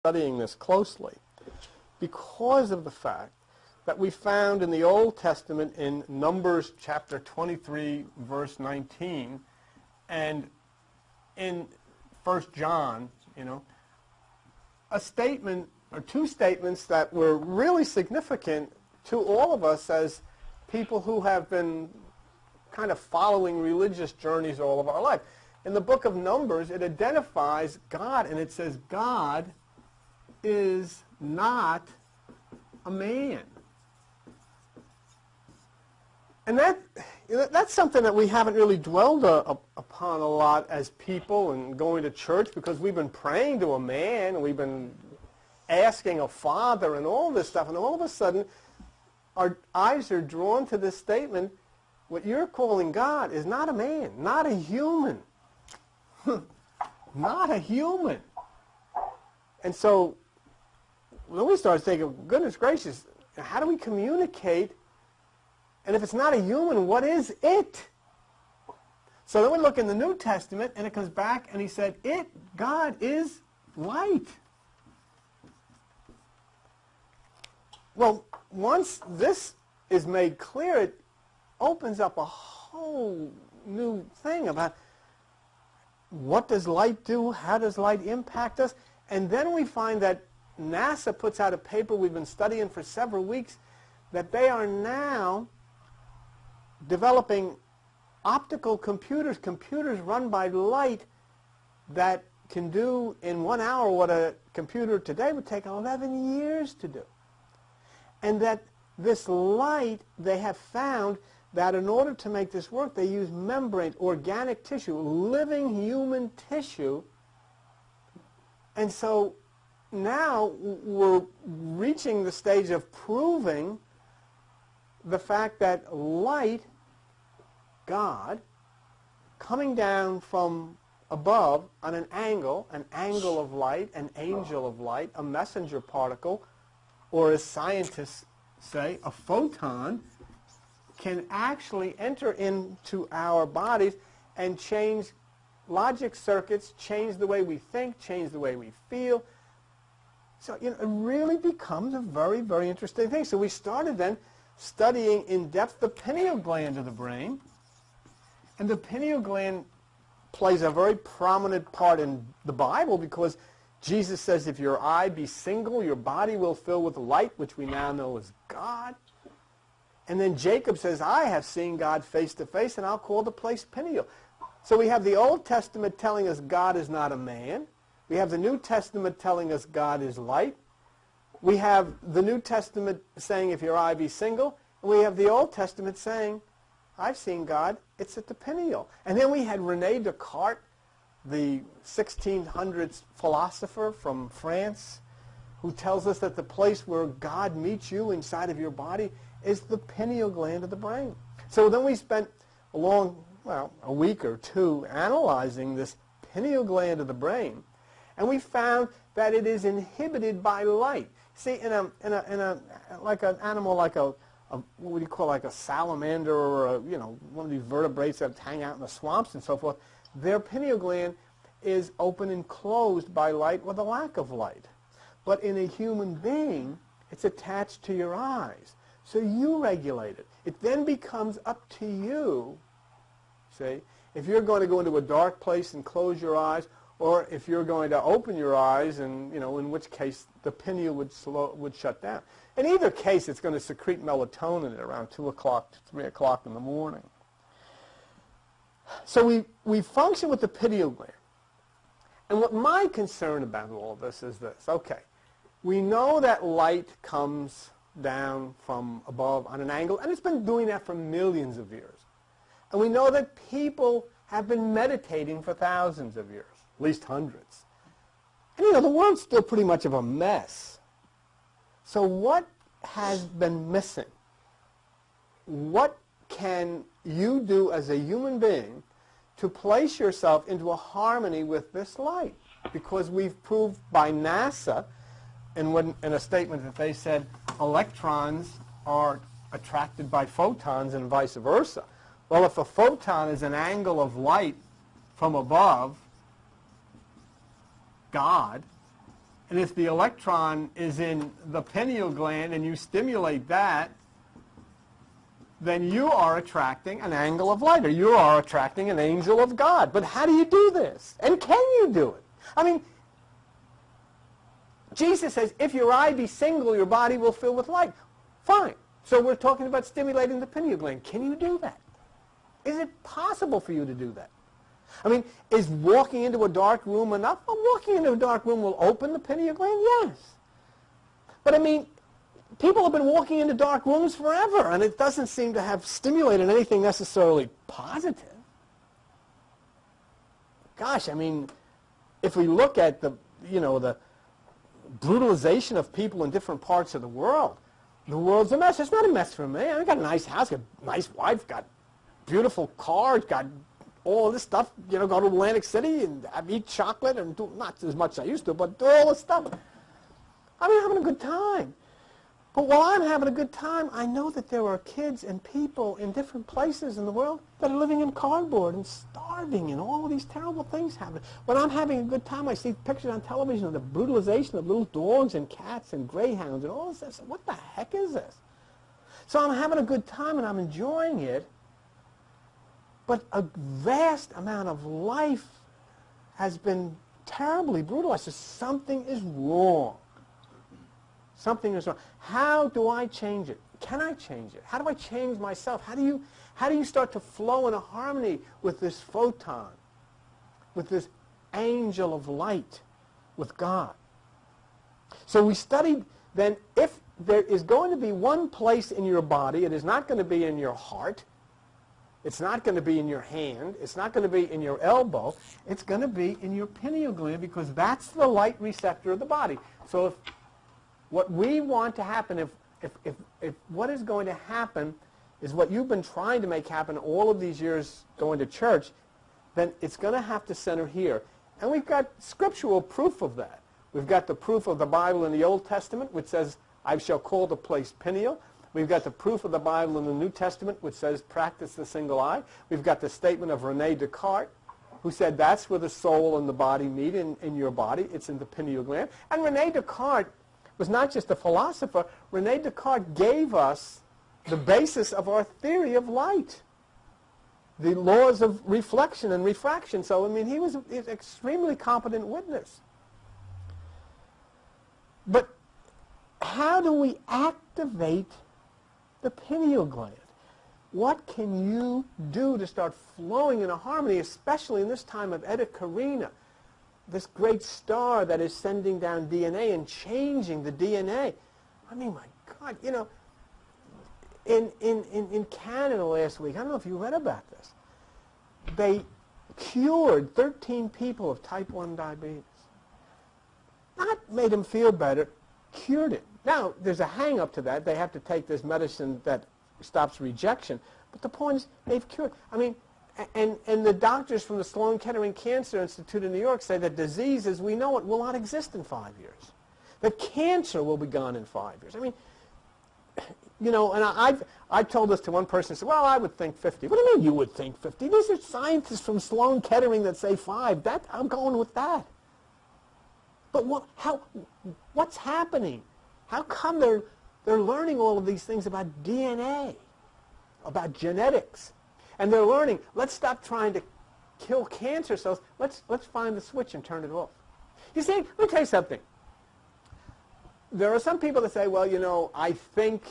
studying this closely because of the fact that we found in the Old Testament in Numbers chapter 23 verse 19 and in 1 John, a statement or two statements that were really significant to all of us as people who have been kind of following religious journeys all of our life. In the book of Numbers, it identifies God, and it says God is not a man. And that's something that we haven't really dwelled upon a lot as people and going to church, because we've been praying to a man, and we've been asking a father and all this stuff, and all of a sudden our eyes are drawn to this statement: what you're calling God is not a man, not a human. Not a human. And so then we started thinking, goodness gracious, how do we communicate? And if it's not a human, what is it? So then we look in the New Testament, and it comes back, and he said, God is light. Well, once this is made clear, it opens up a whole new thing about what does light do, how does light impact us, and then we find that NASA puts out a paper we've been studying for several weeks, that they are now developing optical computers run by light, that can do in 1 hour what a computer today would take 11 years to do. And that this light, they have found that in order to make this work, they use membrane, organic tissue, living human tissue. And so now we're reaching the stage of proving the fact that light, God, coming down from above on an angle of light, an angel of light, a messenger particle, or as scientists say, a photon, can actually enter into our bodies and change logic circuits, change the way we think, change the way we feel. So it really becomes a very, very interesting thing. So we started then studying in depth the pineal gland of the brain. And the pineal gland plays a very prominent part in the Bible, because Jesus says, if your eye be single, your body will fill with light, which we now know is God. And then Jacob says, I have seen God face to face, and I'll call the place Peniel. So we have the Old Testament telling us God is not a man. We have the New Testament telling us God is light. We have the New Testament saying, if your eye be single. And we have the Old Testament saying, I've seen God, it's at the pineal. And then we had René Descartes, the 1600s philosopher from France, who tells us that the place where God meets you inside of your body is the pineal gland of the brain. So then we spent a week or two analyzing this pineal gland of the brain, and we found that it is inhibited by light. See, like an animal, like what would you call, like a salamander, or one of these vertebrates that hang out in the swamps and so forth, their pineal gland is open and closed by light with a lack of light. But in a human being, it's attached to your eyes. So you regulate it. It then becomes up to you, see, if you're going to go into a dark place and close your eyes, or if you're going to open your eyes, and in which case the pineal would shut down. In either case, it's going to secrete melatonin at around 2 o'clock to 3 o'clock in the morning. So we function with the pineal gland. And what my concern about all of this is this. Okay, we know that light comes down from above on an angle, and it's been doing that for millions of years. And we know that people have been meditating for thousands of years, at least hundreds. And the world's still pretty much of a mess. So what has been missing? What can you do as a human being to place yourself into a harmony with this light? Because we've proved by NASA, in a statement that they said electrons are attracted by photons and vice versa. Well, if a photon is an angle of light from above, God, And if the electron is in the pineal gland and you stimulate that, then you are attracting an angle of light, or you are attracting an angel of God. But how do you do this? And can you do it? I mean, Jesus says, if your eye be single, your body will fill with light. Fine. So we're talking about stimulating the pineal gland. Can you do that? Is it possible for you to do that? I mean, is walking into a dark room enough? Well, walking into a dark room will open the pineal gland? Yes. But I mean, people have been walking into dark rooms forever, and it doesn't seem to have stimulated anything necessarily positive. Gosh, I mean, if we look at the brutalization of people in different parts of the world's a mess. It's not a mess for me. I've got a nice house, got a nice wife, got beautiful cars, got all this stuff, go to Atlantic City and eat chocolate and do, not as much as I used to, but do all this stuff. I'm having a good time. But while I'm having a good time, I know that there are kids and people in different places in the world that are living in cardboard and starving and all of these terrible things happen. When I'm having a good time, I see pictures on television of the brutalization of little dogs and cats and greyhounds and all this. What the heck is this? So I'm having a good time and I'm enjoying it, but a vast amount of life has been terribly brutalized. So something is wrong. Something is wrong. How do I change it? Can I change it? How do I change myself? How do you start to flow in a harmony with this photon, with this angel of light, with God? So we studied then, if there is going to be one place in your body, it is not going to be in your heart, it's not going to be in your hand, it's not going to be in your elbow, it's going to be in your pineal gland, because that's the light receptor of the body. So if what we want to happen, if what is going to happen is what you've been trying to make happen all of these years going to church, then it's going to have to center here. And we've got scriptural proof of that. We've got the proof of the Bible in the Old Testament, which says, I shall call the place pineal. We've got the proof of the Bible in the New Testament, which says, practice the single eye. We've got the statement of René Descartes, who said that's where the soul and the body meet in your body. It's in the pineal gland. And René Descartes was not just a philosopher. René Descartes gave us the basis of our theory of light, the laws of reflection and refraction. So, I mean, he was an extremely competent witness. But how do we activate the pineal gland? What can you do to start flowing in a harmony, especially in this time of Eta Carina, this great star that is sending down DNA and changing the DNA? I mean, my God, in Canada last week, I don't know if you read about this, they cured 13 people of type 1 diabetes. Not made them feel better, cured it. Now, there's a hang-up to that. They have to take this medicine that stops rejection. But the point is, they've cured. I mean, and the doctors from the Sloan Kettering Cancer Institute in New York say that disease as we know it will not exist in 5 years. That cancer will be gone in 5 years. I mean, and I told this to one person, said, well, I would think 50. What do you mean you would think 50? These are scientists from Sloan Kettering that say 5. I'm going with that. But what's happening? How come they're learning all of these things about DNA, about genetics? And they're learning, let's stop trying to kill cancer cells. Let's find the switch and turn it off. You see, let me tell you something. There are some people that say, well, I think,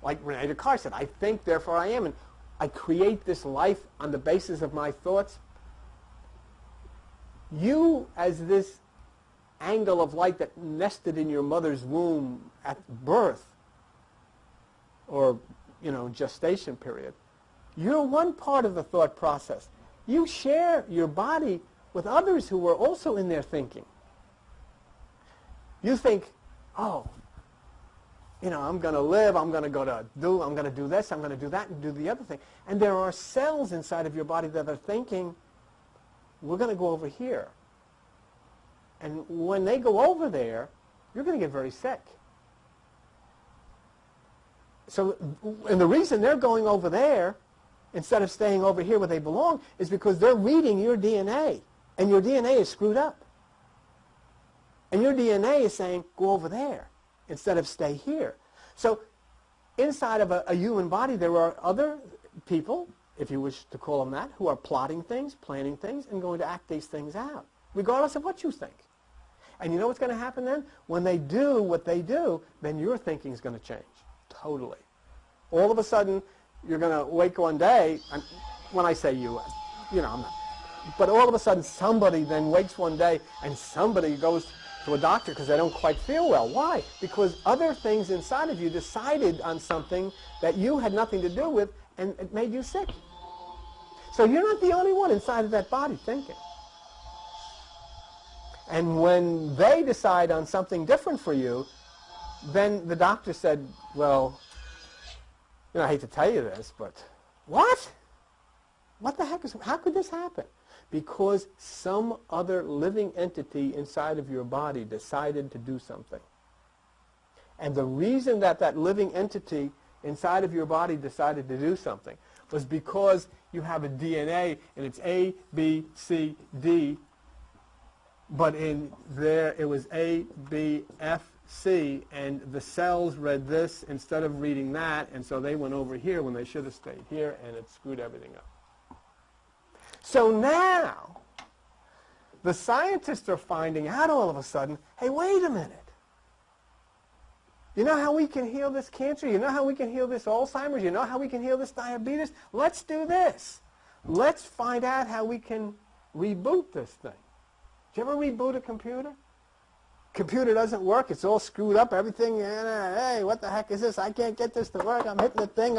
like René Descartes said, I think, therefore I am. And I create this life on the basis of my thoughts. You, as this angle of light that nested in your mother's womb at birth, or, gestation period, you're one part of the thought process. You share your body with others who are also in their thinking. You think, oh, I'm going to live, I'm going to I'm going to do this, I'm going to do that, and do the other thing. And there are cells inside of your body that are thinking, we're going to go over here. And when they go over there, you're going to get very sick. So, and the reason they're going over there instead of staying over here where they belong is because they're reading your DNA, and your DNA is screwed up. And your DNA is saying, go over there instead of stay here. So inside of a human body, there are other people, if you wish to call them that, who are plotting things, planning things, and going to act these things out, regardless of what you think. And you know what's going to happen then? When they do what they do, then your thinking is going to change. Totally. All of a sudden, you're going to wake one day, and when I say you, I'm not. But all of a sudden, somebody then wakes one day, and somebody goes to a doctor because they don't quite feel well. Why? Because other things inside of you decided on something that you had nothing to do with, and it made you sick. So you're not the only one inside of that body thinking. And when they decide on something different for you, then the doctor said, well, I hate to tell you this, but what? What the heck how could this happen? Because some other living entity inside of your body decided to do something. And the reason that that living entity inside of your body decided to do something was because you have a DNA and it's A, B, C, D, but in there it was A, B, F, C, and the cells read this instead of reading that, and so they went over here when they should have stayed here, and it screwed everything up. So now, the scientists are finding out all of a sudden, hey, wait a minute. You know how we can heal this cancer? You know how we can heal this Alzheimer's? You know how we can heal this diabetes? Let's do this. Let's find out how we can reboot this thing. Did you ever reboot a computer? Computer doesn't work. It's all screwed up. Everything, hey, what the heck is this? I can't get this to work. I'm hitting the thing.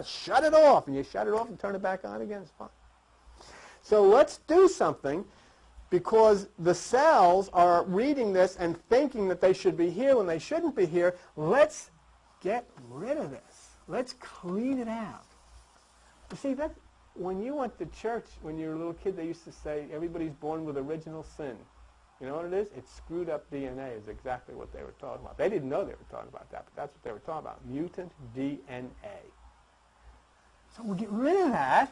Shut it off. And you shut it off and turn it back on again. It's fine. So let's do something because the cells are reading this and thinking that they should be here when they shouldn't be here. Let's get rid of this. Let's clean it out. You see, that when you went to church when you were a little kid, they used to say everybody's born with original sin. You know what it is? It's screwed up DNA is exactly what they were talking about. They didn't know they were talking about that, but that's what they were talking about, mutant DNA. So we'll get rid of that.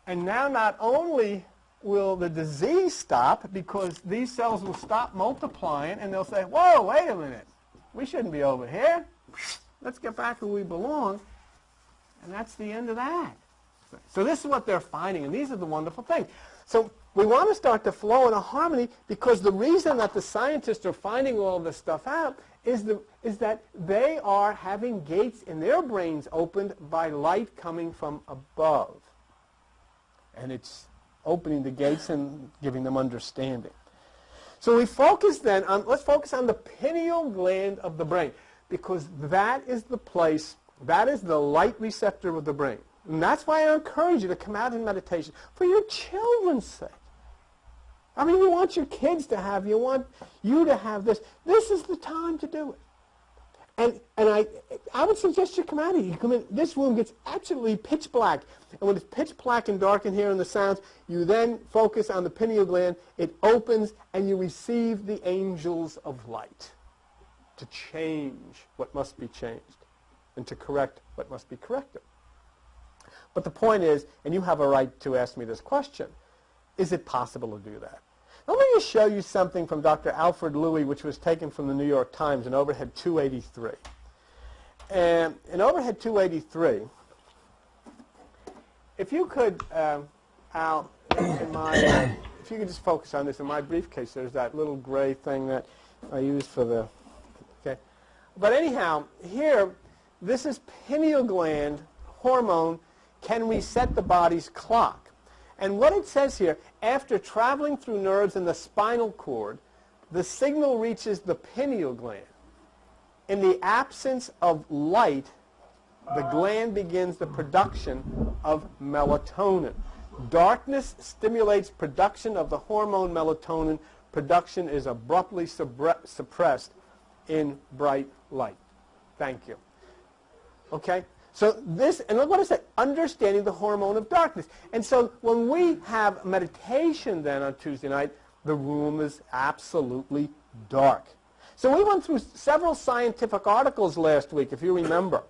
And now not only will the disease stop because these cells will stop multiplying and they'll say, whoa, wait a minute. We shouldn't be over here. Let's get back where we belong. And that's the end of that. So this is what they're finding, and these are the wonderful things. So we want to start to flow in a harmony because the reason that the scientists are finding all of this stuff out is that they are having gates in their brains opened by light coming from above. And it's opening the gates and giving them understanding. So we focus then on, let's focus on the pineal gland of the brain because that is the place, that is the light receptor of the brain. And that's why I encourage you to come out in meditation for your children's sake. I mean, you want your kids to have, you want you to have this. This is the time to do it. And I would suggest you come out of here. You come in, this room gets absolutely pitch black. And when it's pitch black and dark in here and the sounds, you then focus on the pineal gland. It opens and you receive the angels of light to change what must be changed and to correct what must be corrected. But the point is, and you have a right to ask me this question, is it possible to do that? Let me just show you something from Dr. Alfred Louis, which was taken from the New York Times in overhead 283. And in overhead 283, if you could, Al, if you could just focus on this. In my briefcase, there's that little gray thing that I use for the, okay. But anyhow, here, this is pineal gland hormone can reset the body's clock. And what it says here, after traveling through nerves in the spinal cord, the signal reaches the pineal gland. In the absence of light, the gland begins the production of melatonin. Darkness stimulates production of the hormone melatonin. Production is abruptly suppressed in bright light. Thank you. Okay? So this, and look what I said, understanding the hormone of darkness. And so when we have meditation then on Tuesday night, the room is absolutely dark. So we went through several scientific articles last week, if you remember,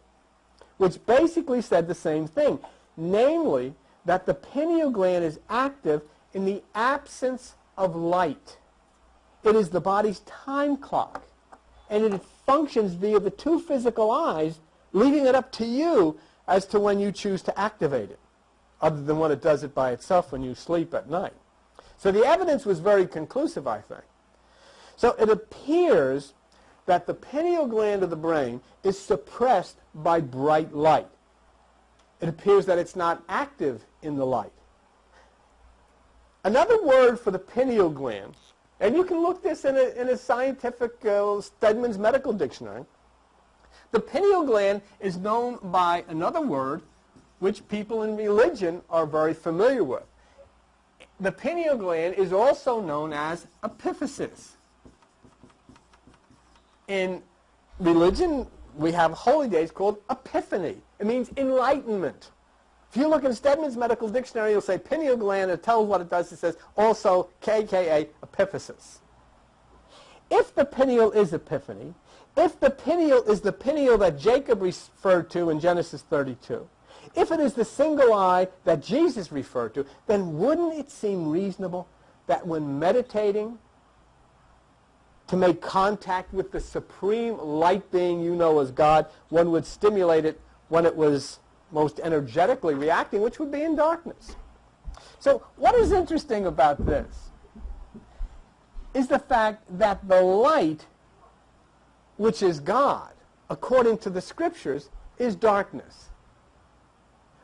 which basically said the same thing, namely that the pineal gland is active in the absence of light. It is the body's time clock. And it functions via the two physical eyes, leaving it up to you as to when you choose to activate it, other than when it does it by itself when you sleep at night. So the evidence was very conclusive, I think. So it appears that the pineal gland of the brain is suppressed by bright light. It appears that it's not active in the light. Another word for the pineal gland, and you can look this in a scientific Stedman's Medical Dictionary. The pineal gland is known by another word which people in religion are very familiar with. The pineal gland is also known as epiphysis. In religion, we have holy days called Epiphany. It means enlightenment. If you look in Stedman's Medical Dictionary, you'll say pineal gland. It tells what it does. It says also KKA, epiphysis. If the pineal is epiphany, if the pineal is the pineal that Jacob referred to in Genesis 32, if it is the single eye that Jesus referred to, then wouldn't it seem reasonable that when meditating to make contact with the supreme light being you know as God, one would stimulate it when it was most energetically reacting, which would be in darkness. So what is interesting about this is the fact that the light, which is God, according to the Scriptures, is darkness.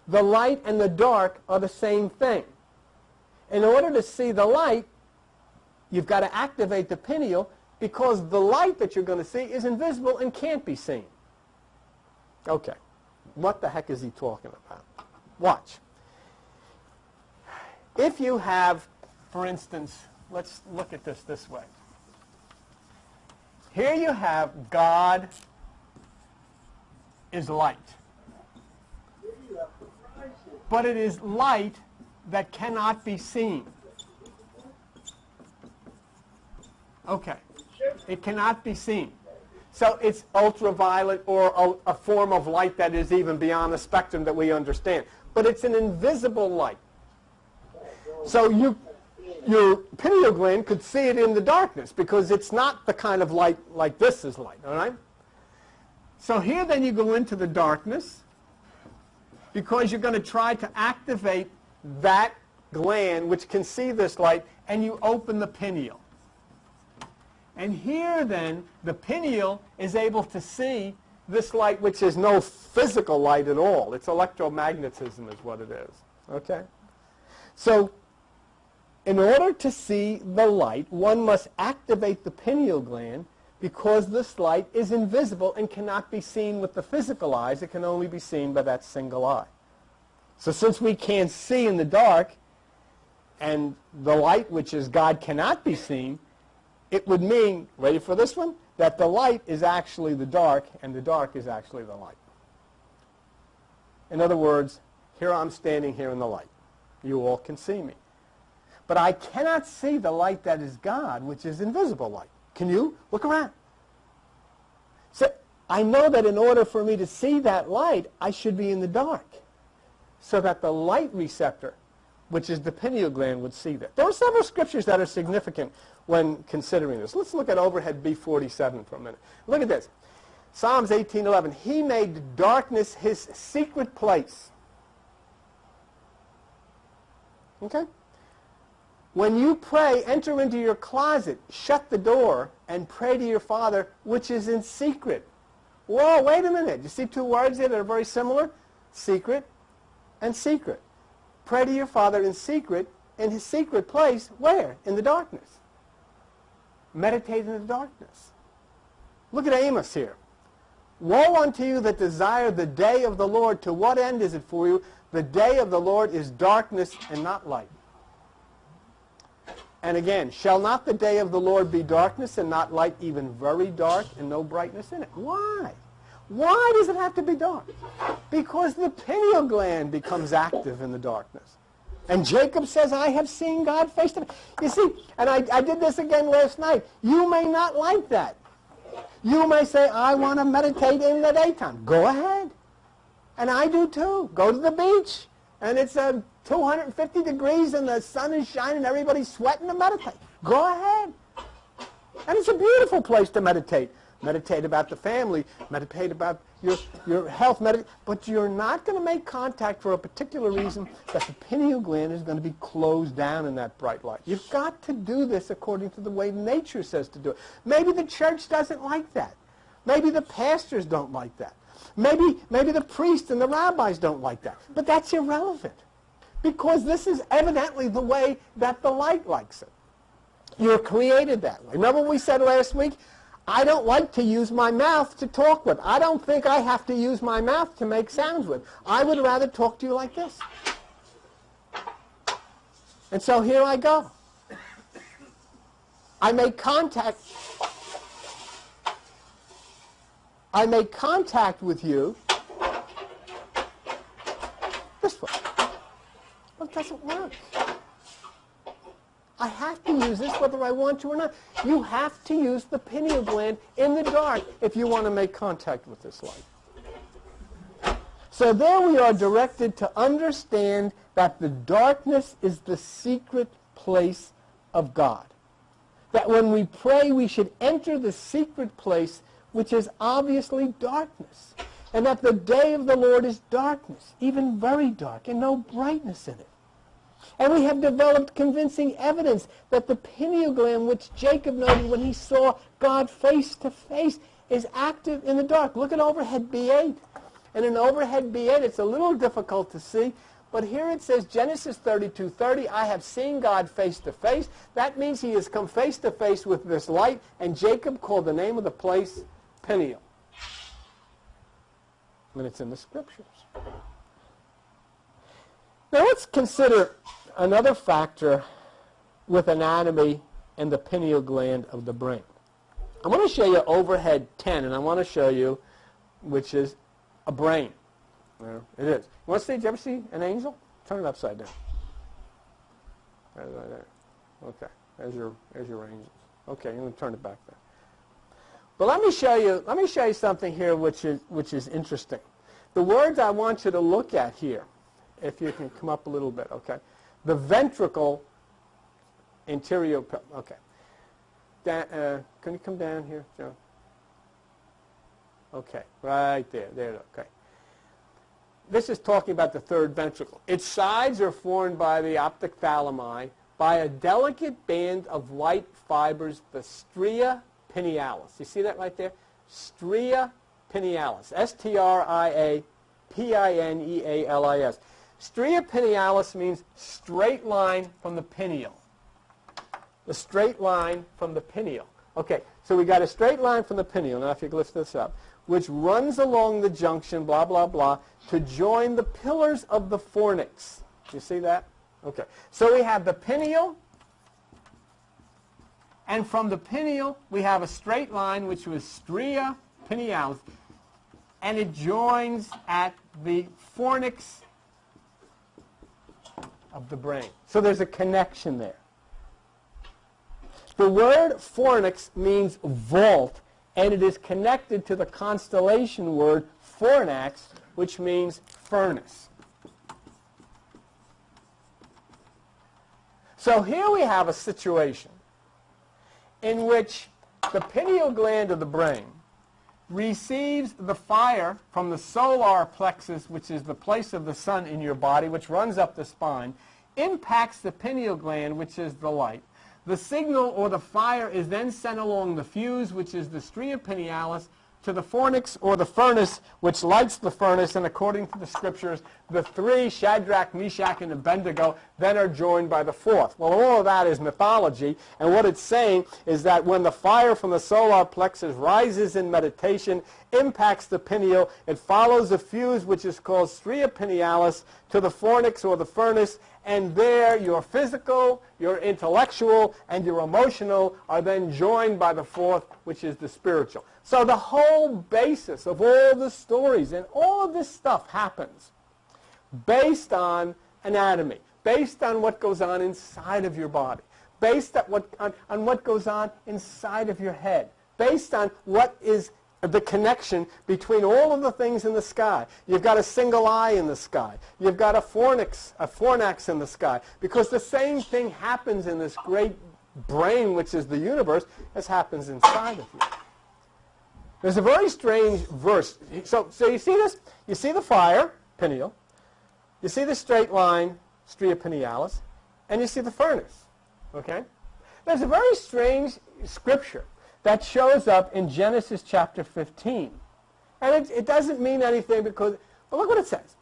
The light and the dark are the same thing. In order to see the light, you've got to activate the pineal, because the light that you're going to see is invisible and can't be seen. Okay. What the heck is he talking about? Watch. If you have, for instance, let's look at this way. Here you have God is light. But it is light that cannot be seen. Okay. It cannot be seen. So it's ultraviolet or a form of light that is even beyond the spectrum that we understand. But it's an invisible light. So your pineal gland could see it in the darkness because it's not the kind of light like this is light, all right? So here then you go into the darkness because you're going to try to activate that gland which can see this light, and you open the pineal. And here then the pineal is able to see this light, which is no physical light at all. It's electromagnetism is what it is. Okay? So in order to see the light, one must activate the pineal gland because this light is invisible and cannot be seen with the physical eyes. It can only be seen by that single eye. So since we can't see in the dark, and the light, which is God, cannot be seen, it would mean, ready for this one, that the light is actually the dark, and the dark is actually the light. In other words, here I'm standing here in the light. You all can see me. But I cannot see the light that is God, which is invisible light. Can you? Look around. So I know that in order for me to see that light, I should be in the dark, so that the light receptor, which is the pineal gland, would see that. There are several scriptures that are significant when considering this. Let's look at overhead B47 for a minute. Look at this. Psalms 18:11. He made darkness his secret place. Okay? When you pray, enter into your closet, shut the door, and pray to your Father, which is in secret. Whoa, wait a minute. You see two words there that are very similar? Secret and secret. Pray to your Father in secret, in his secret place. Where? In the darkness. Meditate in the darkness. Look at Amos here. Woe unto you that desire the day of the Lord. To what end is it for you? The day of the Lord is darkness and not light. And again, shall not the day of the Lord be darkness and not light, even very dark and no brightness in it? Why? Why does it have to be dark? Because the pineal gland becomes active in the darkness. And Jacob says, I have seen God face to face. You see, and I did this again last night. You may not like that. You may say, I want to meditate in the daytime. Go ahead. And I do too. Go to the beach. And it's 250 degrees and the sun is shining and everybody's sweating to meditate. Go ahead. And it's a beautiful place to meditate. Meditate about the family, meditate about your health, but you're not going to make contact for a particular reason that the pineal gland is going to be closed down in that bright light. You've got to do this according to the way nature says to do it. Maybe the church doesn't like that. Maybe the pastors don't like that. Maybe the priests and the rabbis don't like that. But that's irrelevant, because this is evidently the way that the light likes it. You're created that way. Remember what we said last week? I don't like to use my mouth to talk with. I don't think I have to use my mouth to make sounds with. I would rather talk to you like this. And so here I go. I make contact. I make contact with you this way. Well, it doesn't work. I have to use this whether I want to or not. You have to use the pineal gland in the dark if you want to make contact with this light. So there we are directed to understand that the darkness is the secret place of God. That when we pray, we should enter the secret place, which is obviously darkness. And that the day of the Lord is darkness, even very dark, and no brightness in it. And we have developed convincing evidence that the pineal gland, which Jacob noted when he saw God face to face, is active in the dark. Look at overhead B8. And in overhead B8, it's a little difficult to see, but here it says, Genesis 32:30, I have seen God face to face. That means he has come face to face with this light, and Jacob called the name of the place Peniel. And it's in the scriptures. Now let's consider another factor with anatomy and the pineal gland of the brain. I want to show you overhead 10, and I want to show you which is a brain. There it is. You want to see? Did you ever see an angel? Turn it upside down. Right there. Okay. There's your angels. Okay, you're going to turn it back there. But let me show you something here which is interesting. The words I want you to look at here, if you can come up a little bit, okay? The ventricle interior, okay. Can you come down here, Joe? Okay, right there, okay. This is talking about the third ventricle. Its sides are formed by the optic thalami by a delicate band of light fibers, the stria pinealis. You see that right there? Stria pinealis. S-T-R-I-A P-I-N-E-A-L-I-S. Stria pinealis means straight line from the pineal. The straight line from the pineal. Okay, so we got a straight line from the pineal. Now if you lift this up, which runs along the junction, blah, blah, blah, to join the pillars of the fornix. You see that? Okay. So we have the pineal, and from the pineal we have a straight line, which was stria pinealis, and it joins at the fornix of the brain. So there's a connection there. The word fornix means vault, and it is connected to the constellation word fornax, which means furnace. So here we have a situation in which the pineal gland of the brain receives the fire from the solar plexus, which is the place of the sun in your body, which runs up the spine, impacts the pineal gland, which is the light. The signal or the fire is then sent along the fuse, which is the stria pinealis, to the fornix or the furnace, which lights the furnace, and according to the scriptures, the three, Shadrach, Meshach, and Abednego, then are joined by the fourth. Well, all of that is mythology, and what it's saying is that when the fire from the solar plexus rises in meditation, impacts the pineal, it follows a fuse, which is called stria pinealis, to the fornix or the furnace, and there your physical, your intellectual, and your emotional are then joined by the fourth, which is the spiritual. So the whole basis of all the stories and all of this stuff happens based on anatomy, based on what goes on inside of your body, based on what goes on inside of your head, based on what is the connection between all of the things in the sky. You've got a single eye in the sky. You've got a fornax in the sky. Because the same thing happens in this great brain, which is the universe, as happens inside of you. There's a very strange verse. So you see this? You see the fire, pineal. You see the straight line, stria pinealis. And you see the furnace. Okay? There's a very strange scripture that shows up in Genesis chapter 15. And it doesn't mean anything because, but look what it says.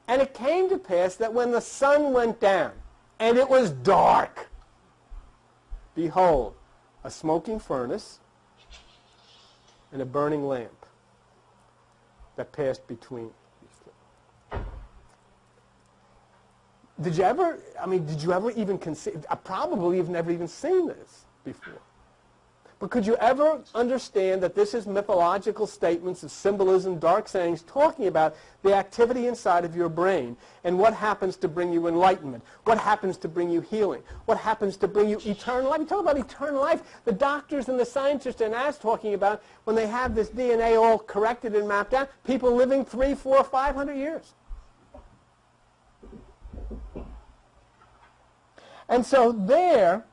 And it came to pass that when the sun went down, and it was dark, behold, a smoking furnace and a burning lamp that passed between these two. Did you ever even consider, probably you've never even seen this before. But could you ever understand that this is mythological statements of symbolism, dark sayings, talking about the activity inside of your brain and what happens to bring you enlightenment, what happens to bring you healing, what happens to bring you eternal life? You talk about eternal life. The doctors and the scientists are now talking about when they have this DNA all corrected and mapped out, people living 300, 400, 500 years. And so there,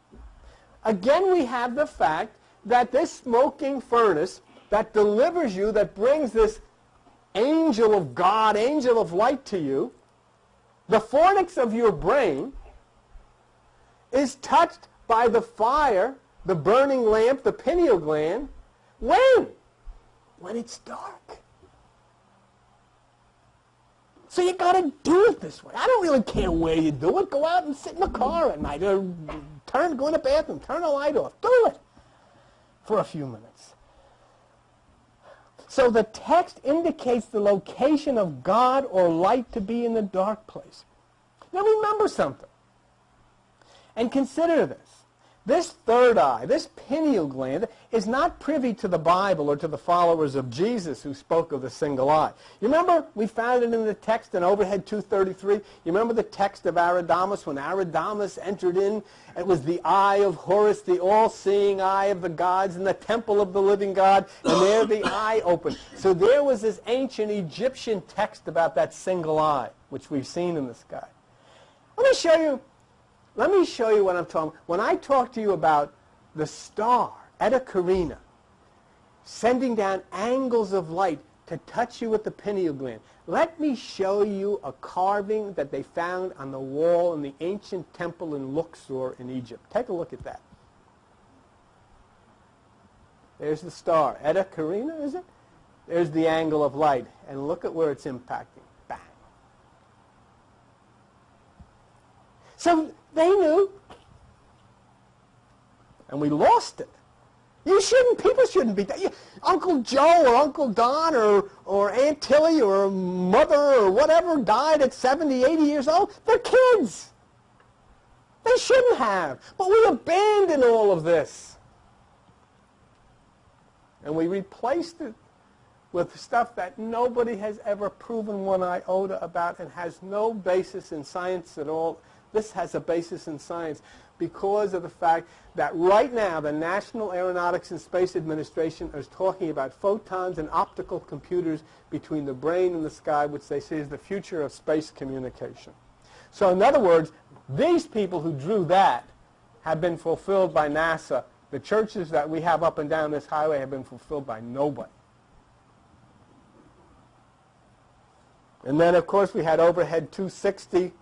again, we have the fact that this smoking furnace that delivers you, that brings this angel of God, angel of light to you, the fornix of your brain is touched by the fire, the burning lamp, the pineal gland. When? When it's dark. So you got to do it this way. I don't really care where you do it. Go out and sit in the car at night, or go in the bathroom, turn the light off. Do it for a few minutes. So the text indicates the location of God or light to be in the dark place. Now remember something, and consider this. This third eye, this pineal gland, is not privy to the Bible or to the followers of Jesus who spoke of the single eye. You remember we found it in the text in Overhead 233? You remember the text of Aridamus when Aridamus entered in? It was the eye of Horus, the all-seeing eye of the gods in the temple of the living God, and there the eye opened. So there was this ancient Egyptian text about that single eye, which we've seen in the sky. Let me show you what I'm talking about. When I talk to you about the star, Eta Carina, sending down angles of light to touch you with the pineal gland, let me show you a carving that they found on the wall in the ancient temple in Luxor in Egypt. Take a look at that. There's the star. Eta Carina, is it? There's the angle of light. And look at where it's impacting. Bang. So they knew, and we lost it. People shouldn't be, Uncle Joe or Uncle Don or Aunt Tilly or mother or whatever died at 70, 80 years old. They're kids. They shouldn't have. But we abandoned all of this. And we replaced it with stuff that nobody has ever proven one iota about and has no basis in science at all. This has a basis in science because of the fact that right now the National Aeronautics and Space Administration is talking about photons and optical computers between the brain and the sky, which they say is the future of space communication. So in other words, these people who drew that have been fulfilled by NASA. The churches that we have up and down this highway have been fulfilled by nobody. And then, of course, we had Overhead 260,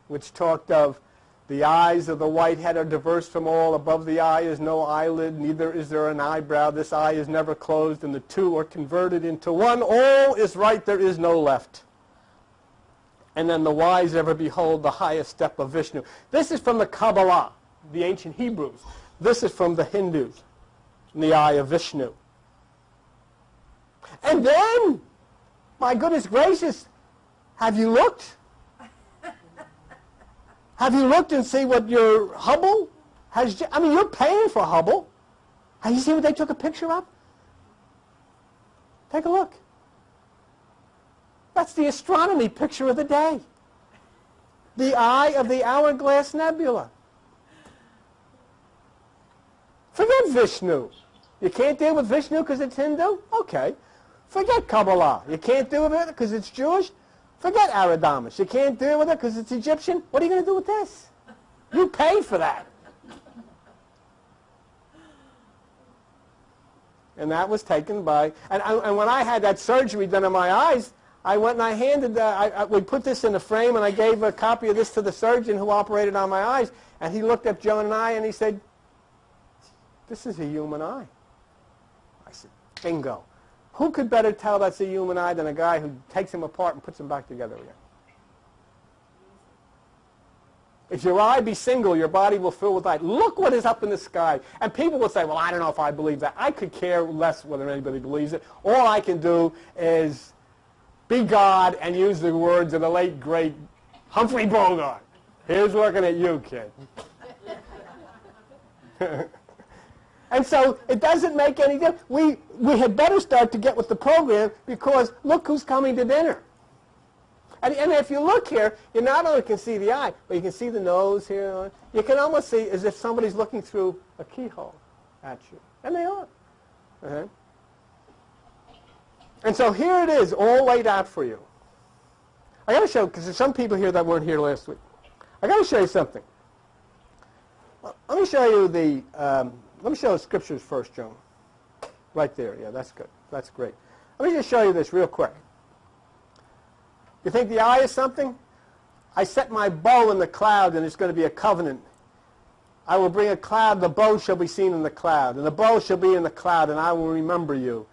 which talked of the eyes of the white head are diverse from all. Above the eye is no eyelid, neither is there an eyebrow. This eye is never closed, and the two are converted into one. All is right, there is no left. And then the wise ever behold the highest step of Vishnu. This is from the Kabbalah, the ancient Hebrews. This is from the Hindus, in the eye of Vishnu. And then, my goodness gracious, have you looked? Have you looked and see what your Hubble has? I mean, you're paying for Hubble. Have you seen what they took a picture of? Take a look. That's the astronomy picture of the day. The eye of the Hourglass Nebula. Forget Vishnu. You can't deal with Vishnu because it's Hindu? Okay. Forget Kabbalah. You can't deal with it because it's Jewish? Forget Aridamus. You can't deal with it because it's Egyptian? What are you going to do with this? You paid for that. And that was taken by, and when I had that surgery done on my eyes, I went and I handed, we put this in a frame, and I gave a copy of this to the surgeon who operated on my eyes, and he looked at Joan and I, and he said, "This is a human eye." I said, bingo. Who could better tell that's a human eye than a guy who takes them apart and puts them back together again? If your eye be single, your body will fill with light. Look what is up in the sky. And people will say, well, I don't know if I believe that. I could care less whether anybody believes it. All I can do is be God and use the words of the late, great Humphrey Bogart. Here's looking at you, kid. And so it doesn't make any difference. We had better start to get with the program, because look who's coming to dinner. And if you look here, you not only can see the eye, but you can see the nose here. You can almost see as if somebody's looking through a keyhole at you. And they are. Uh-huh. And so here it is, all laid out for you. I got to show, because there's some people here that weren't here last week. I got to show you something. Well, let me show you let me show the scriptures first, Joan. Right there. Yeah, that's good. That's great. Let me just show you this real quick. You think the eye is something? I set my bow in the cloud, and it's going to be a covenant. I will bring a cloud, the bow shall be seen in the cloud, and the bow shall be in the cloud, and I will remember you.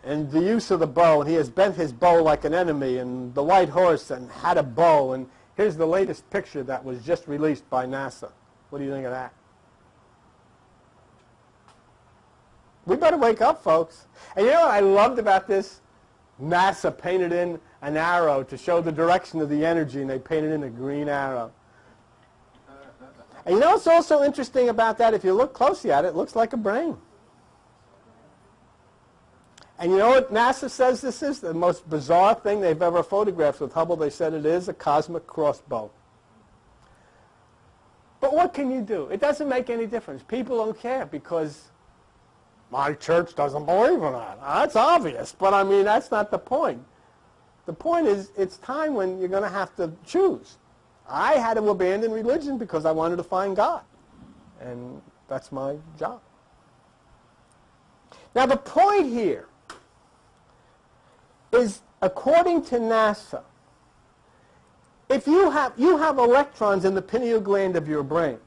And the use of the bow, and he has bent his bow like an enemy, and the white horse and had a bow, and here's the latest picture that was just released by NASA. What do you think of that? We better wake up, folks. And you know what I loved about this? NASA painted in an arrow to show the direction of the energy, and they painted in a green arrow. And you know what's also interesting about that? If you look closely at it, it looks like a brain. And you know what NASA says this is? The most bizarre thing they've ever photographed with Hubble. They said it is a cosmic crossbow. But what can you do? It doesn't make any difference. People don't care, because my church doesn't believe in that. That's obvious, but I mean, that's not the point. The point is, it's time when you're going to have to choose. I had to abandon religion because I wanted to find God, and that's my job. Now, the point here is, according to NASA, if you have electrons in the pineal gland of your brain.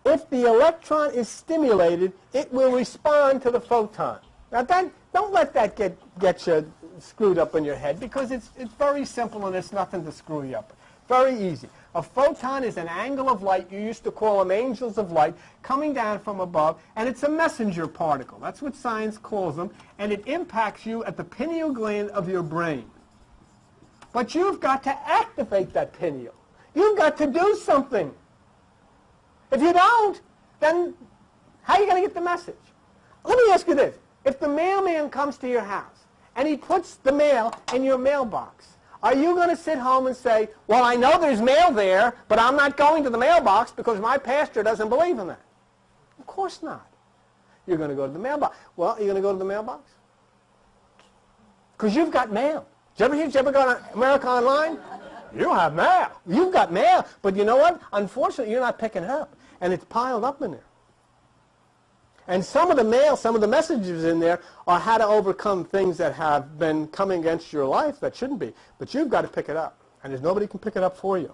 If the electron is stimulated, it will respond to the photon. Now, don't let that get you screwed up in your head, because it's very simple and it's nothing to screw you up. Very easy. A photon is an angle of light, you used to call them angels of light, coming down from above, and it's a messenger particle. That's what science calls them, and it impacts you at the pineal gland of your brain. But you've got to activate that pineal. You've got to do something. If you don't, then how are you going to get the message? Let me ask you this. If the mailman comes to your house and he puts the mail in your mailbox, are you going to sit home and say, well, I know there's mail there, but I'm not going to the mailbox because my pastor doesn't believe in that? Of course not. You're going to go to the mailbox. Well, you're going to go to the mailbox? Because you've got mail. Did you ever go to America Online? You have mail. You've got mail. But you know what? Unfortunately, you're not picking it up. And it's piled up in there. And some of the mail, some of the messages in there are how to overcome things that have been coming against your life that shouldn't be. But you've got to pick it up. And there's nobody can pick it up for you.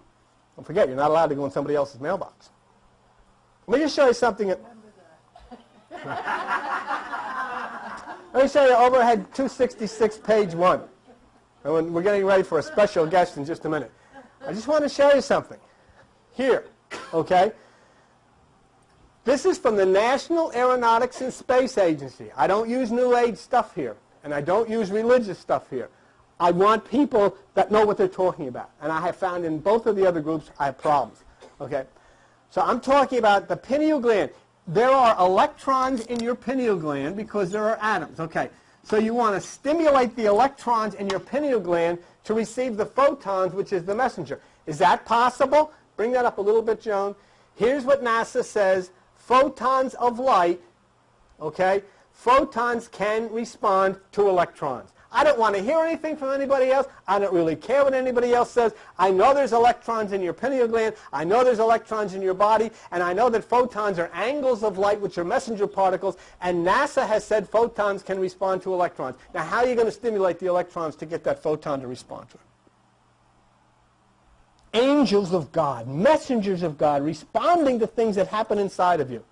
Don't forget, you're not allowed to go in somebody else's mailbox. Let me just show you something. Let me show you overhead 266, page 1. And we're getting ready for a special guest in just a minute. I just want to show you something. Here, okay? This is from the National Aeronautics and Space Agency. I don't use New Age stuff here, and I don't use religious stuff here. I want people that know what they're talking about. And I have found in both of the other groups I have problems. Okay? So I'm talking about the pineal gland. There are electrons in your pineal gland because there are atoms. Okay. So you want to stimulate the electrons in your pineal gland to receive the photons, which is the messenger. Is that possible? Bring that up a little bit, Joan. Here's what NASA says. Photons of light, okay, photons can respond to electrons. I don't want to hear anything from anybody else. I don't really care what anybody else says. I know there's electrons in your pineal gland. I know there's electrons in your body. And I know that photons are angles of light, which are messenger particles. And NASA has said photons can respond to electrons. Now, how are you going to stimulate the electrons to get that photon to respond to it? Angels of God, messengers of God, responding to things that happen inside of you.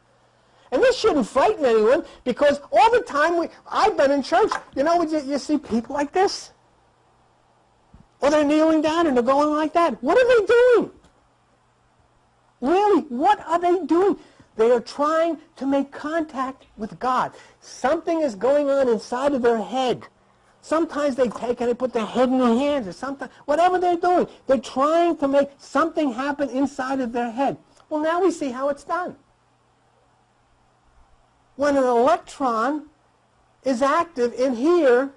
And this shouldn't frighten anyone, because all the time I've been in church, you know, you see people like this. Or they're kneeling down and they're going like that. What are they doing? Really, what are they doing? They are trying to make contact with God. Something is going on inside of their head. Sometimes they take and they put their head in their hands, or something, whatever they're doing. They're trying to make something happen inside of their head. Well, now we see how it's done. When an electron is active in here,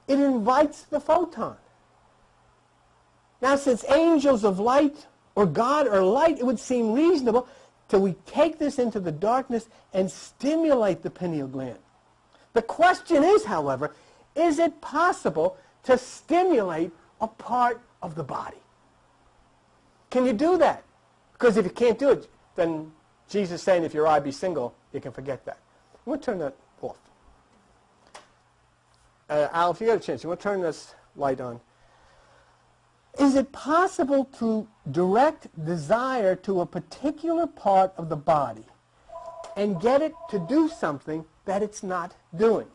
it invites the photon. Now, since angels of light or God or light, it would seem reasonable till we take this into the darkness and stimulate the pineal gland. The question is, however, is it possible to stimulate a part of the body? Can you do that? Because if you can't do it, then Jesus is saying if your eye be single, you can forget that. I'm going to turn that off. Al, if you get a chance, you want to turn this light on. Is it possible to direct desire to a particular part of the body and get it to do something that it's not doing?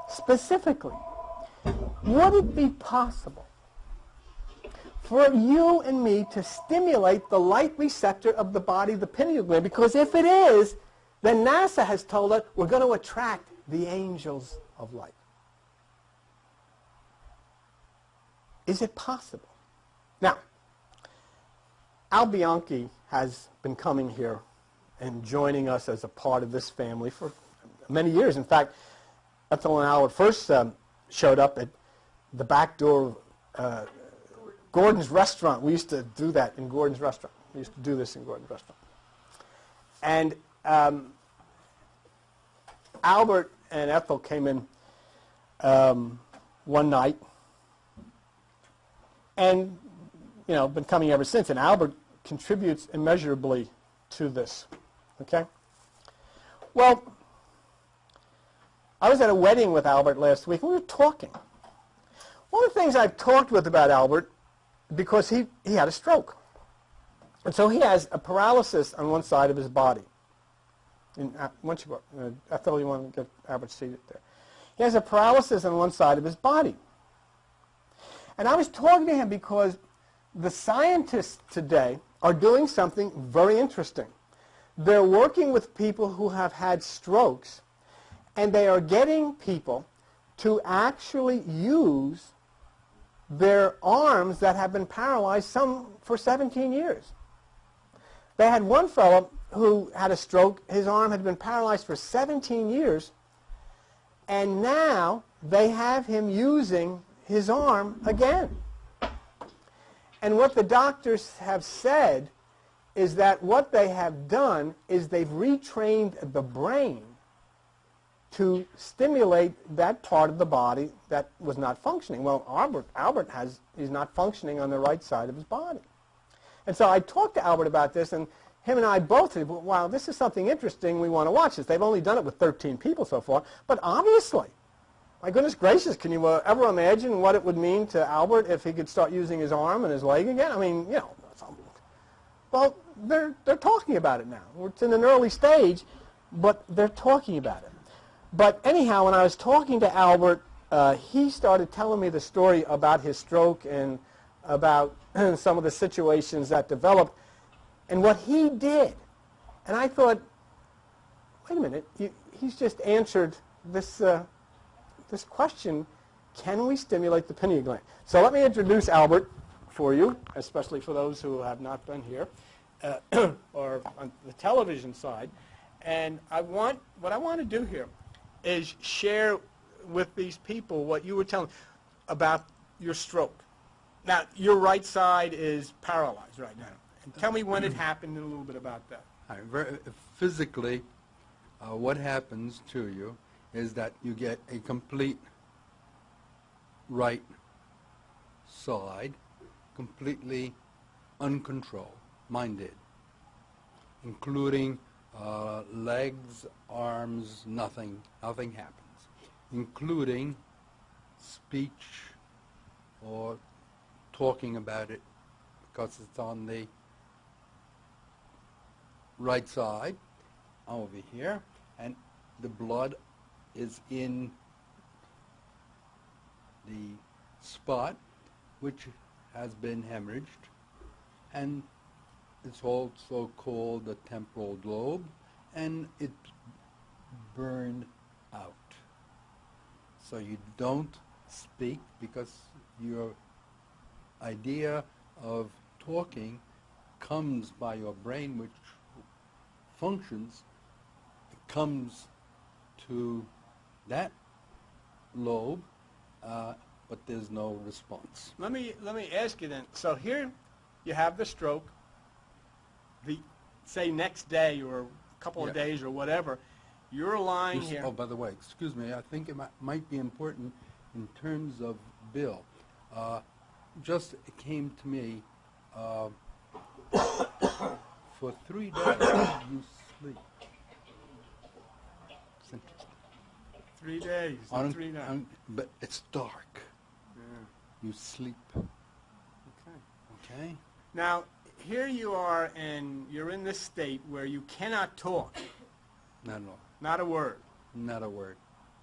Specifically, would it be possible for you and me to stimulate the light receptor of the body, the pineal gland? Because if it is, then NASA has told us we're going to attract the angels of light. Is it possible? Now, Al Bianchi has been coming here and joining us as a part of this family for many years. In fact, that's when Al first showed up at the back door of Gordon's restaurant. We used to do that in Gordon's restaurant. We used to do this in Gordon's restaurant. And Albert and Ethel came in one night, and you know, been coming ever since. And Albert contributes immeasurably to this. Okay. Well, I was at a wedding with Albert last week, and we were talking. One of the things I've talked with about Albert, because he had a stroke. And so he has a paralysis on one side of his body. Once you go, Ethel, you want to get Albert seated there. He has a paralysis on one side of his body. And I was talking to him because the scientists today are doing something very interesting. They're working with people who have had strokes, and they are getting people to actually use their arms that have been paralyzed, some for 17 years. They had one fellow who had a stroke. His arm had been paralyzed for 17 years, and now they have him using his arm again. And what the doctors have said is that what they have done is they've retrained the brain to stimulate that part of the body that was not functioning. Well, Albert is not functioning on the right side of his body. And so I talked to Albert about this, and him and I both said, well, wow, this is something interesting. We want to watch this. They've only done it with 13 people so far. But obviously, my goodness gracious, can you ever imagine what it would mean to Albert if he could start using his arm and his leg again? I mean, you know, well, they're talking about it now. It's in an early stage, but they're talking about it. But anyhow, when I was talking to Albert, he started telling me the story about his stroke and about some of the situations that developed and what he did. And I thought, wait a minute, he's just answered this, this question, can we stimulate the pineal gland? So let me introduce Albert for you, especially for those who have not been here or on the television side. And what I want to do here is share with these people what you were telling about your stroke. Now, your right side is paralyzed right now. And tell me when it happened and a little bit about that. Physically, what happens to you is that you get a complete right side, completely uncontrolled. Mine did, including legs, arms, nothing happens, including speech or talking about it, because it's on the right side over here, and the blood is in the spot which has been hemorrhaged, and it's also called the temporal lobe, and it burned out. So you don't speak because your idea of talking comes by your brain, which functions, it comes to that lobe, but there's no response. Let me ask you then. So here you have the stroke. The say next day or a couple of days or whatever, you're lying here. Oh, by the way, excuse me. I think it might be important in terms of Bill. Just it came to me. For 3 days you sleep. It's interesting. 3 days. 3 nights. But it's dark. Yeah. You sleep. Okay. Okay? Now, here you are, and you're in this state where you cannot talk. Not at all. Not a word. Not a word.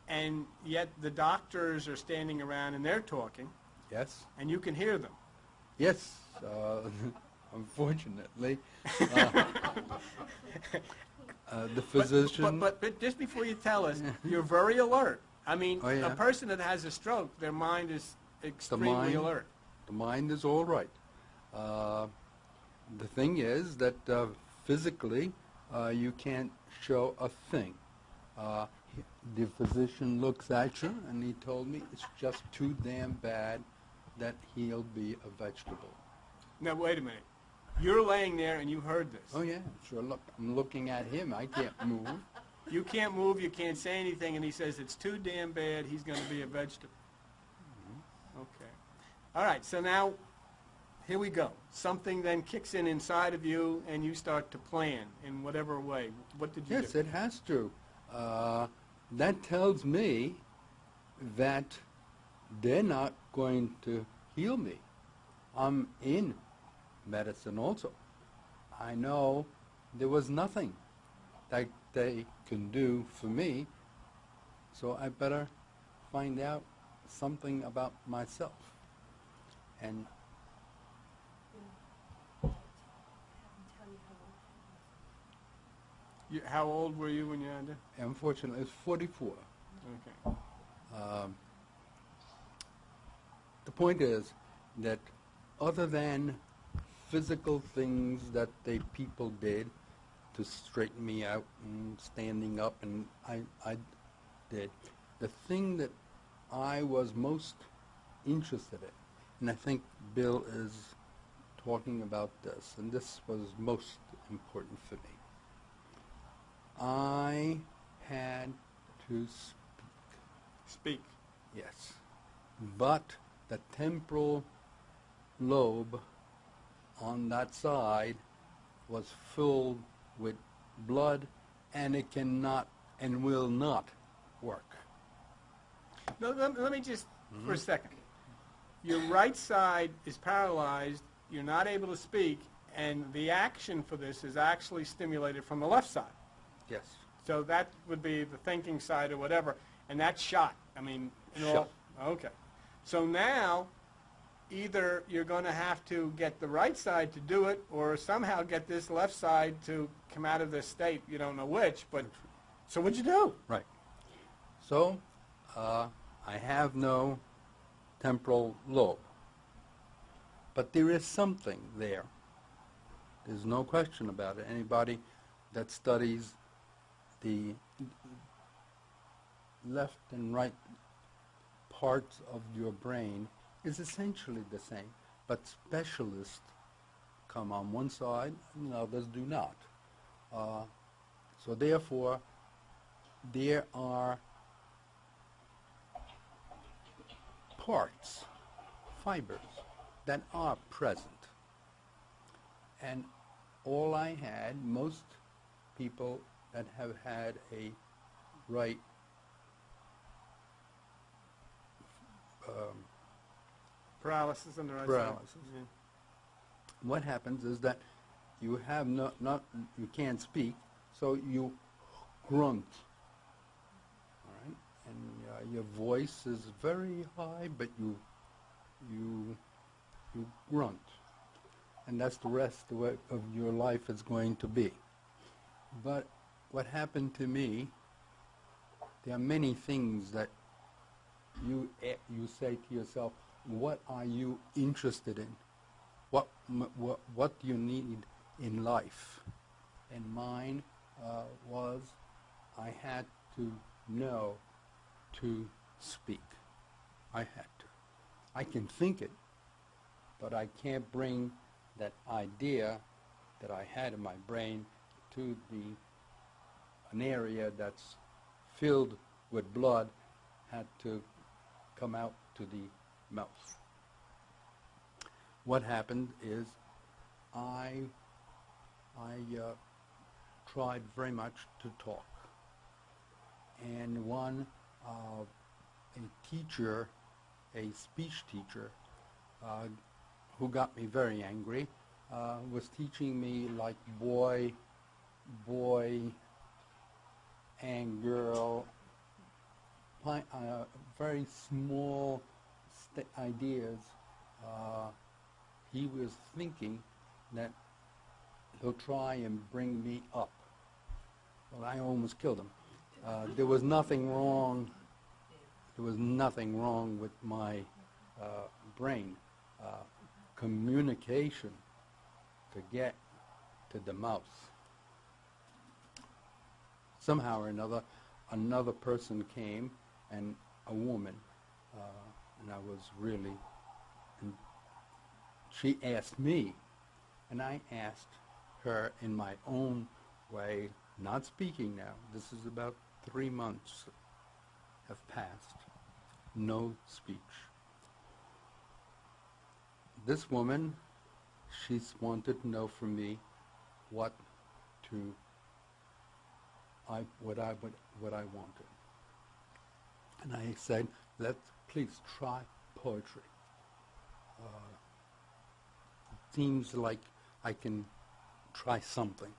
And yet the doctors are standing around and they're talking. Yes? And you can hear them. Yes. Unfortunately. The physician... But just before you tell us, you're very alert. I mean, a person that has a stroke, their mind is extremely alert. The mind is all right. The thing is that physically you can't show a thing. The physician looks at you and he told me it's just too damn bad that he'll be a vegetable. Now, wait a minute. You're laying there and you heard this. Oh, yeah, sure. Look, I'm looking at him. I can't move. You can't move, you can't say anything, and he says it's too damn bad, he's going to be a vegetable. Mm-hmm. Okay. All right, so now, here we go. Something then kicks in inside of you, and you start to plan in whatever way. What did you do? Yes, it has to. That tells me that they're not going to heal me. I'm in medicine also. I know there was nothing that they can do for me, so I better find out something about myself. And how old were you when you had it? unfortunately, it's 44. Okay. The point is that other than physical things that the people did to straighten me out and standing up, and I did, the thing that I was most interested in, and I think Bill is talking about this, and this was most important for me, I had to speak. Speak. Yes. But the temporal lobe on that side was filled with blood, and it cannot and will not work. No, let me just, for a second. Your right side is paralyzed, you're not able to speak, and the action for this is actually stimulated from the left side. Yes. So that would be the thinking side or whatever, and that's shot. I mean, Shot. Okay. So now, either you're going to have to get the right side to do it, or somehow get this left side to come out of this state. You don't know which, but so what'd you do? Right. So I have no temporal lobe, but there is something there. There's no question about it. Anybody that studies the left and right parts of your brain is essentially the same, but specialists come on one side and others do not. So therefore, there are parts, fibers, that are present. And all I had, most people that have had a right Paralysis on the right paralysis. side. Yeah. What happens is that you have you can't speak, so you grunt, all right? And your voice is very high, but you grunt, and that's the rest of your life is going to be. But what happened to me, there are many things that you say to yourself, what are you interested in? What do you need in life? And mine was I had to know to speak. I had to. I can think it, but I can't bring that idea that I had in my brain to an area that's filled with blood, had to come out to the mouth. What happened is I tried very much to talk, and a teacher, a speech teacher, who got me very angry, was teaching me like boy and girl, very small ideas. He was thinking that he'll try and bring me up. Well, I almost killed him. There was nothing wrong. There was nothing wrong with my brain. Communication to get to the mouth. Somehow or another person came, and a woman, and I was really, and she asked me, and I asked her in my own way, not speaking now. This is about 3 months have passed. No speech. This woman, she wanted to know from me what I wanted. And I said, please try poetry. It seems like I can try something.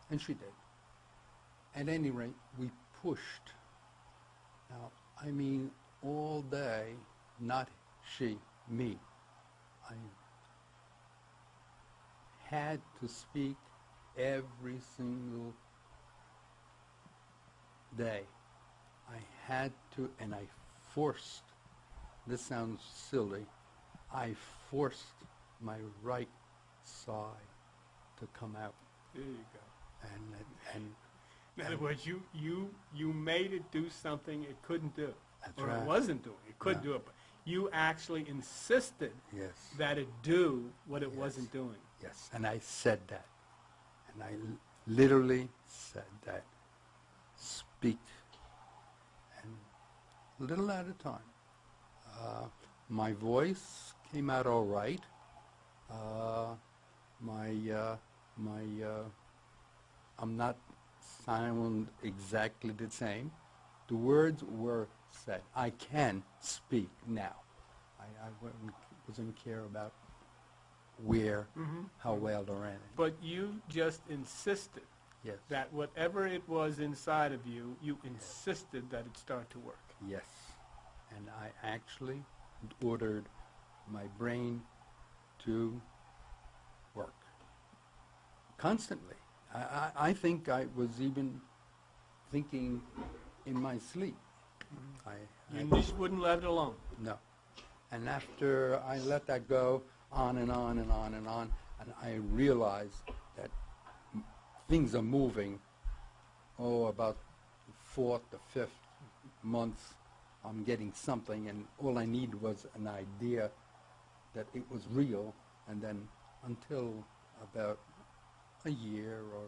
And she did. At any rate, we pushed. Now, I mean, all day, not she, me. I had to speak every single day. I had to, and I forced, this sounds silly, I forced my right side to come out. There you go. And in other words, you made it do something it couldn't do. That's or right. It wasn't doing. It couldn't do it. But you actually insisted yes. that it do what it Yes. wasn't doing. Yes, and I said that. And I literally said that. Speak. And little at a time. My voice came out all right. I'm not sound exactly the same. The words were said. I can speak now. I wasn't care about where, how well or anything. But you just insisted Yes. that whatever it was inside of you, you insisted that it start to work. Yes. And I actually ordered my brain to work constantly. I think I was even thinking in my sleep. You just wouldn't let it alone. No. And after I let that go on and on and on and on, and I realized that things are moving, about the 4th, the 5th month, I'm getting something, and all I needed was an idea that it was real, and then until about a year or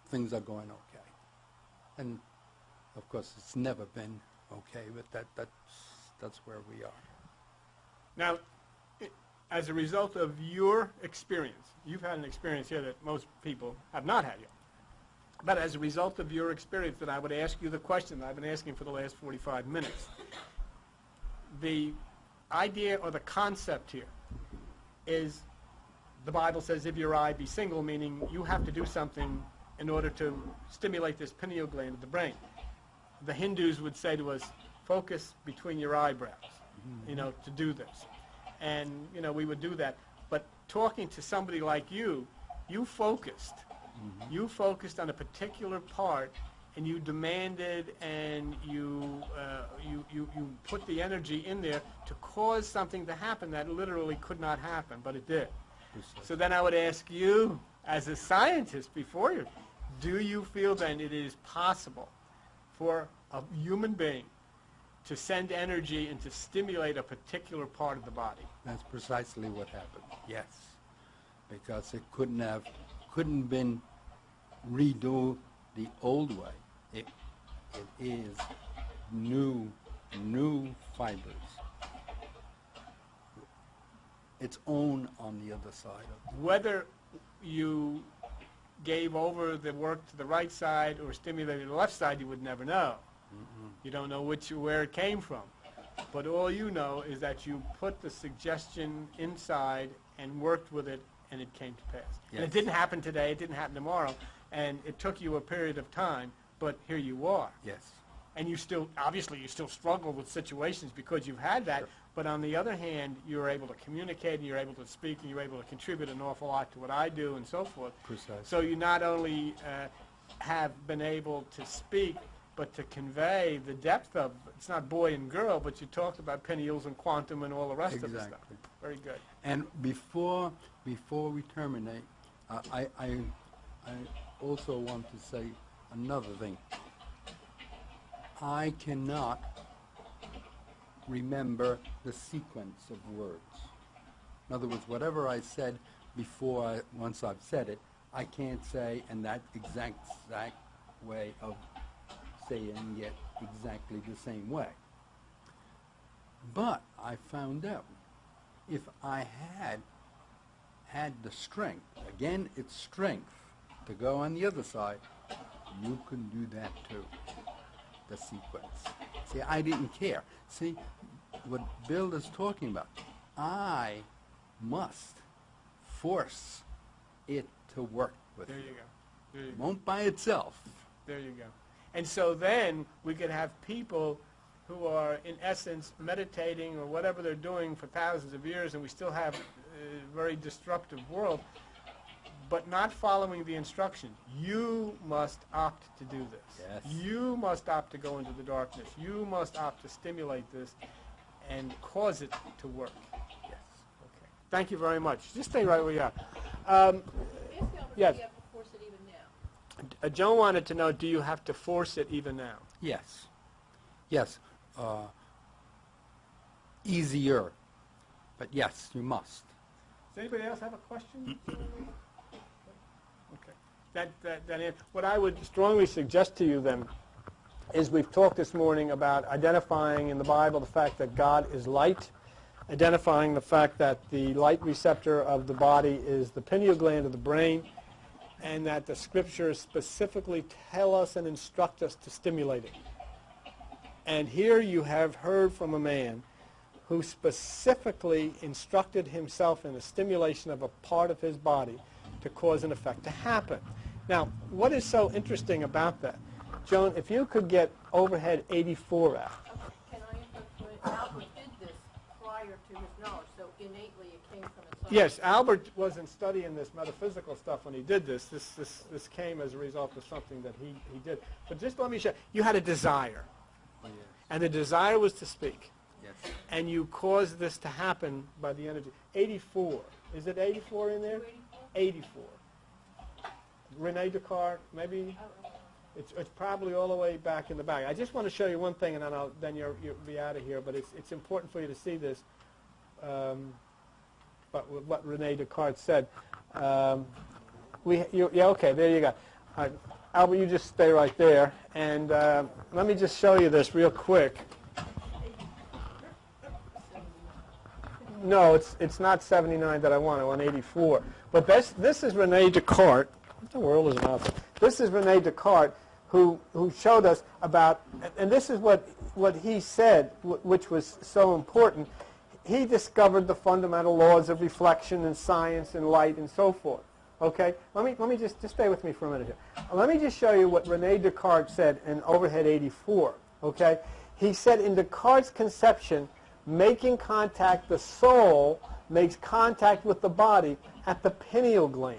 things are going okay. And of course it's never been okay, but that's where we are. Now, as a result of your experience, you've had an experience here that most people have not had yet. But as a result of your experience, that I would ask you the question that I've been asking for the last 45 minutes. The idea or the concept here is the Bible says, if your eye be single, meaning you have to do something in order to stimulate this pineal gland of the brain. The Hindus would say to us, focus between your eyebrows, to do this. And, we would do that. But talking to somebody like you, you focused. You focused on a particular part, and you demanded, and you put the energy in there to cause something to happen that literally could not happen, but it did. So then I would ask you, as a scientist before you, do you feel then it is possible for a human being to send energy and to stimulate a particular part of the body? That's precisely what happened, yes. Because it couldn't been redo the old way. It is new fibers. Its own on the other side of it. Whether you gave over the work to the right side or stimulated the left side, you would never know. You don't know where it came from. But all you know is that you put the suggestion inside and worked with it, and it came to pass. Yes. And it didn't happen today, it didn't happen tomorrow, and it took you a period of time, but here you are. Yes. And you still, obviously, you still struggle with situations because you've had that, Sure. but on the other hand, you're able to communicate, and you're able to speak, and you're able to contribute an awful lot to what I do and so forth. Precisely. So you not only have been able to speak, but to convey the depth of, it's not boy and girl, but you talked about pineals and quantum and all the rest of the stuff. Exactly. Very good. And before we terminate, I also want to say another thing. I cannot remember the sequence of words. In other words, whatever I said before, once I've said it, I can't say in that exact way of saying it exactly the same way. But I found out if I had the strength, again it's strength, to go on the other side, you can do that too, the sequence. See, I didn't care. See, what Bill is talking about, I must force it to work with There me. you go. There you It go. won't by itself. There you go. And so then we could have people who are, in essence, meditating or whatever they're doing for thousands of years, and we still have a very disruptive world, but not following the instruction. You must opt to do this. Yes. You must opt to go into the darkness. You must opt to stimulate this and cause it to work. Yes. Okay. Thank you very much. Just stay right where you are. Yes. Do you have to force it even now? Joan wanted to know, do you have to force it even now? Yes. Yes. Easier. But yes, you must. Does anybody else have a question? Okay. What I would strongly suggest to you then is we've talked this morning about identifying in the Bible the fact that God is light, identifying the fact that the light receptor of the body is the pineal gland of the brain, and that the scriptures specifically tell us and instruct us to stimulate it. And here you have heard from a man who specifically instructed himself in the stimulation of a part of his body to cause an effect to happen. Now, what is so interesting about that? Joan, if you could get overhead 84 out. Okay, can I interrupt? Albert did this prior to his knowledge, so innately it came from its own. Yes, Albert wasn't studying this metaphysical stuff when he did this. This came as a result of something that he did. But just let me show you had a desire. Yes. And the desire was to speak. Yes. And you caused this to happen by the energy. 84. Is it 84 in there? 84. Rene Descartes, maybe? It's probably all the way back in the back. I just want to show you one thing, and then you'll be out of here. But it's important for you to see this. But what Rene Descartes said. Yeah, okay, there you go. Albert, you just stay right there, and let me just show you this real quick. no, it's not 79 that I want 84. But this is Rene Descartes. What the world is about this? This is Rene Descartes who showed us about, and this is what he said, which was so important. He discovered the fundamental laws of reflection and science and light and so forth. Okay? Let me just stay with me for a minute here. Let me just show you what Rene Descartes said in Overhead 84. Okay? He said in Descartes' conception, making contact, the soul makes contact with the body at the pineal gland.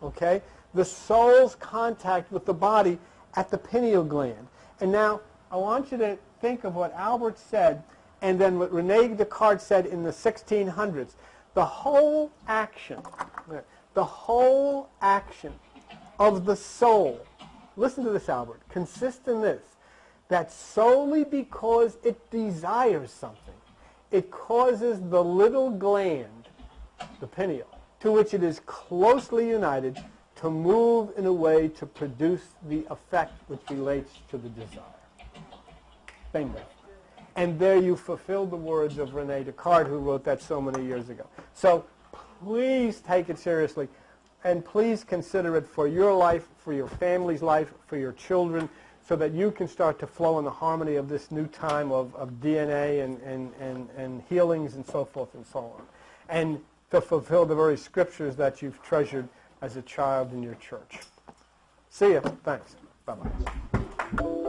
Okay? The soul's contact with the body at the pineal gland. And now I want you to think of what Albert said and then what Rene Descartes said in the 1600s. The whole action of the soul, listen to this, Albert, consists in this, that solely because it desires something, it causes the little gland, the pineal, to which it is closely united, to move in a way to produce the effect which relates to the desire. Bingo. And there you fulfilled the words of Rene Descartes, who wrote that so many years ago. So please take it seriously, and please consider it for your life, for your family's life, for your children, so that you can start to flow in the harmony of this new time of DNA and healings and so forth and so on. And to fulfill the very scriptures that you've treasured as a child in your church. See ya. Thanks. Bye-bye.